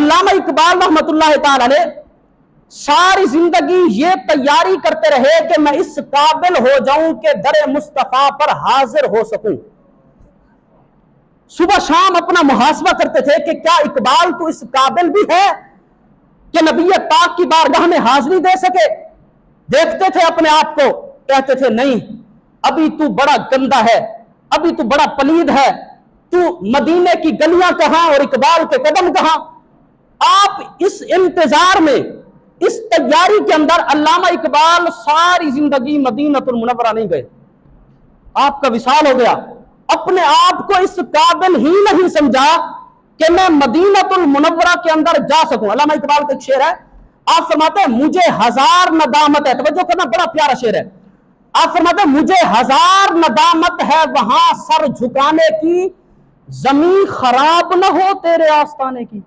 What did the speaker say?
علامہ اقبال رحمۃ اللہ تعالی علیہ ساری زندگی یہ تیاری کرتے رہے کہ میں اس قابل ہو جاؤں کہ در مصطفیٰ پر حاضر ہو سکوں. صبح شام اپنا محاسبہ کرتے تھے کہ کیا اقبال تو اس قابل بھی ہے کہ نبی پاک کی بارگاہ میں حاضری دے سکے. دیکھتے تھے اپنے آپ کو، کہتے تھے نہیں، ابھی تو بڑا گندا ہے، ابھی تو بڑا پلید ہے، تو مدینے کی گلیاں کہاں اور اقبال کے قدم کہاں. آپ اس انتظار میں، اس تیاری کے اندر علامہ اقبال ساری زندگی مدینہ المنورہ نہیں گئے. آپ کا وصال ہو گیا، اپنے آپ کو اس قابل ہی نہیں سمجھا کہ میں مدینہ المنورہ کے اندر جا سکوں. علامہ اقبال کا ایک شعر ہے، آپ فرماتے ہیں مجھے ہزار ندامت ہے، توجہ کرنا، بڑا پیارا شعر ہے. آپ فرماتے ہیں مجھے ہزار ندامت ہے وہاں سر جھکانے کی، زمین خراب نہ ہو تیرے آستانے کی.